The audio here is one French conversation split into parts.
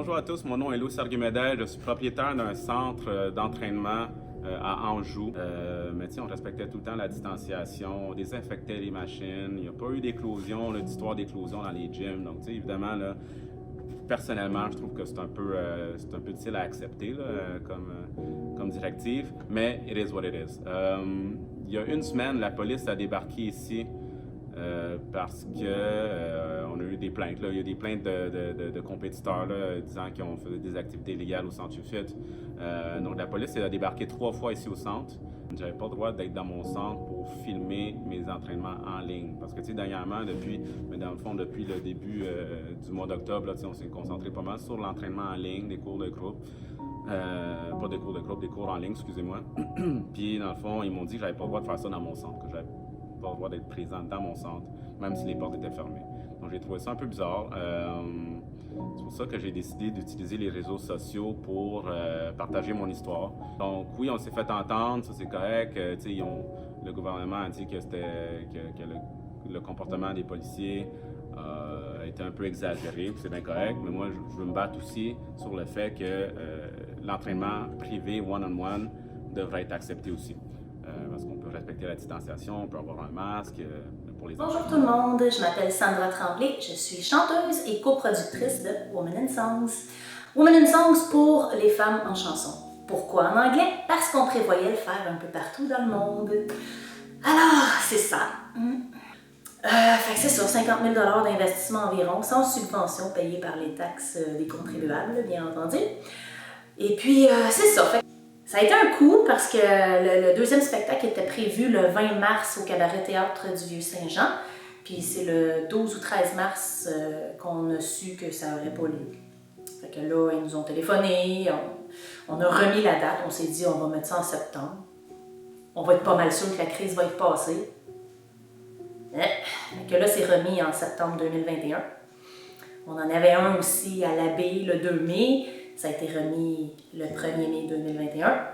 Bonjour à tous, mon nom est Louis Argumedel, je suis propriétaire d'un centre d'entraînement à Anjou. Mais tu sais, on respectait tout le temps la distanciation, on désinfectait les machines, il n'y a pas eu d'éclosion, d'histoire d'éclosion dans les gyms. Donc tu sais, évidemment, là, personnellement, je trouve que c'est un peu difficile à accepter là, comme directive, mais it is what it is. Il y a une semaine, la police a débarqué ici parce que on a eu des plaintes. Là. Il y a des plaintes de compétiteurs là, disant qu'ils ont fait des activités illégales au centre UFIT. Donc la police a débarqué 3 fois ici au centre. J'avais pas le droit d'être dans mon centre pour filmer mes entraînements en ligne. Parce que tu sais, dernièrement, dans le fond, depuis le début du mois d'octobre, là, on s'est concentré pas mal sur l'entraînement en ligne, des cours de groupe. Pas des cours de groupe, des cours en ligne, excusez-moi. Puis dans le fond, ils m'ont dit que j'avais pas le droit de faire ça dans mon centre, que j'avais pas le droit d'être présent dans mon centre, même si les portes étaient fermées. Donc j'ai trouvé ça un peu bizarre. C'est pour ça que j'ai décidé d'utiliser les réseaux sociaux pour partager mon histoire. Donc oui, on s'est fait entendre, ça c'est correct. Le gouvernement a dit que le comportement des policiers était un peu exagéré, c'est bien correct, mais moi je veux me battre aussi sur le fait que l'entraînement privé one-on-one devrait être accepté aussi. Parce qu'on peut respecter la distanciation, on peut avoir un masque pour les enfants. Bonjour tout le monde, je m'appelle Sandra Tremblay, je suis chanteuse et coproductrice de Women in Songs. Women in Songs pour les femmes en chanson. Pourquoi en anglais? Parce qu'on prévoyait le faire un peu partout dans le monde. Alors, c'est ça. Fait que c'est ça, 50 000 $ d'investissement environ, sans subvention payée par les taxes des contribuables, bien entendu. Et puis, c'est ça. Fait ça a été un coup parce que le deuxième spectacle était prévu le 20 mars au Cabaret Théâtre du Vieux-Saint-Jean. Puis c'est le 12 ou 13 mars qu'on a su que ça n'aurait pas lieu. Fait que là, ils nous ont téléphoné, on a remis la date, on s'est dit on va mettre ça en septembre. On va être pas mal sûr que la crise va être passée. Fait que là, c'est remis en septembre 2021. On en avait un aussi à l'Abbé le 2 mai. Ça a été remis le 1er mai 2021.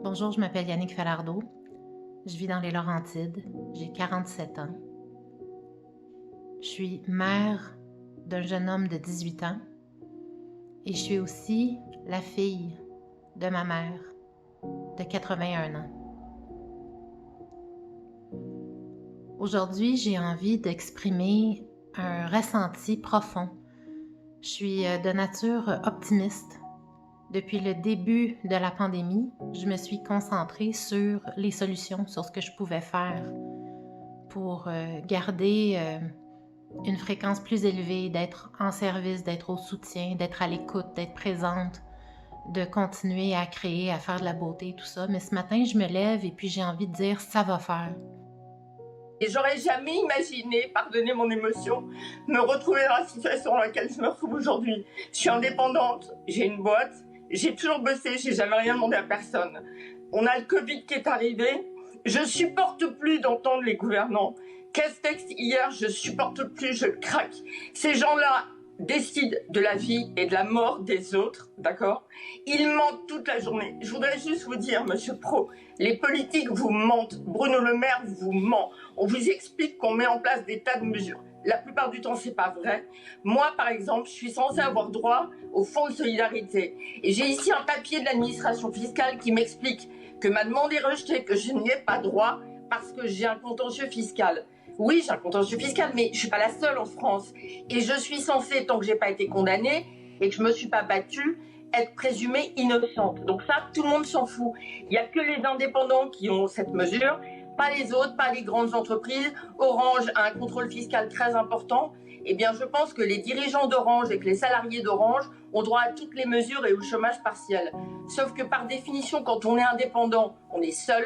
Bonjour, je m'appelle Yannick Falardeau. Je vis dans les Laurentides. J'ai 47 ans. Je suis mère d'un jeune homme de 18 ans. Et je suis aussi la fille de ma mère de 81 ans. Aujourd'hui, j'ai envie d'exprimer un ressenti profond. Je suis de nature optimiste. Depuis le début de la pandémie, je me suis concentrée sur les solutions, sur ce que je pouvais faire pour garder une fréquence plus élevée, d'être en service, d'être au soutien, d'être à l'écoute, d'être présente, de continuer à créer, à faire de la beauté, tout ça. Mais ce matin, je me lève et puis j'ai envie de dire « ça va faire ». Et j'aurais jamais imaginé, pardonnez mon émotion, me retrouver dans la situation dans laquelle je me retrouve aujourd'hui. Je suis indépendante, j'ai une boîte, j'ai toujours bossé, j'ai jamais rien demandé à personne. On a le Covid qui est arrivé, je supporte plus d'entendre les gouvernants. Castex hier, je supporte plus, je craque. Ces gens-là décident de la vie et de la mort des autres, d'accord? Ils mentent toute la journée. Je voudrais juste vous dire, monsieur Pro, les politiques vous mentent. Bruno Le Maire vous ment. On vous explique qu'on met en place des tas de mesures. La plupart du temps, c'est pas vrai. Moi, par exemple, je suis censée avoir droit au fonds de solidarité. Et j'ai ici un papier de l'administration fiscale qui m'explique que ma demande est rejetée, que je n'y ai pas droit parce que j'ai un contentieux fiscal. Oui, j'ai un contentieux fiscal, mais je suis pas la seule en France. Et je suis censée, tant que j'ai pas été condamnée et que je me suis pas battue, être présumée innocente. Donc ça, tout le monde s'en fout. Il y a que les indépendants qui ont cette mesure, pas les autres, pas les grandes entreprises. Orange a un contrôle fiscal très important. Eh bien, je pense que les dirigeants d'Orange et que les salariés d'Orange ont droit à toutes les mesures et au chômage partiel. Sauf que par définition, quand on est indépendant, on est seul.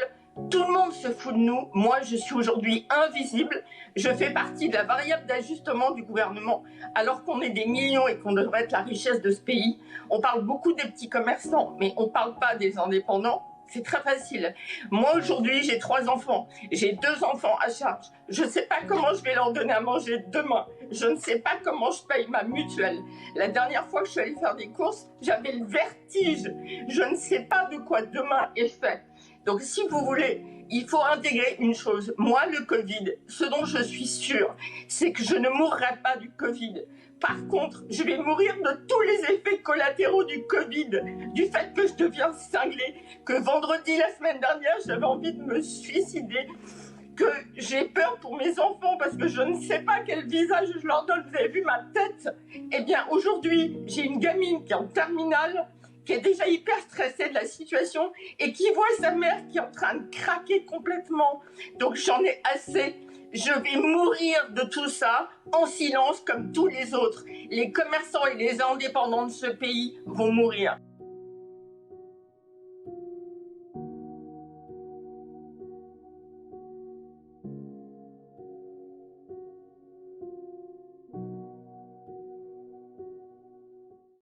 Tout le monde se fout de nous. Moi, je suis aujourd'hui invisible. Je fais partie de la variable d'ajustement du gouvernement, alors qu'on est des millions et qu'on devrait être la richesse de ce pays. On parle beaucoup des petits commerçants, mais on ne parle pas des indépendants. C'est très facile. Moi, aujourd'hui, j'ai 3 enfants. J'ai 2 enfants à charge. Je ne sais pas comment je vais leur donner à manger demain. Je ne sais pas comment je paye ma mutuelle. La dernière fois que je suis allée faire des courses, j'avais le vertige. Je ne sais pas de quoi demain est fait. Donc, si vous voulez, il faut intégrer une chose. Moi, le Covid, ce dont je suis sûre, c'est que je ne mourrai pas du Covid. Par contre, je vais mourir de tous les effets collatéraux du Covid, du fait que je deviens cinglée, que vendredi la semaine dernière, j'avais envie de me suicider, que j'ai peur pour mes enfants parce que je ne sais pas quel visage je leur donne. Vous avez vu ma tête? Eh bien, aujourd'hui, j'ai une gamine qui est en terminale, qui est déjà hyper stressée de la situation et qui voit sa mère qui est en train de craquer complètement. Donc j'en ai assez. Je vais mourir de tout ça en silence comme tous les autres. Les commerçants et les indépendants de ce pays vont mourir.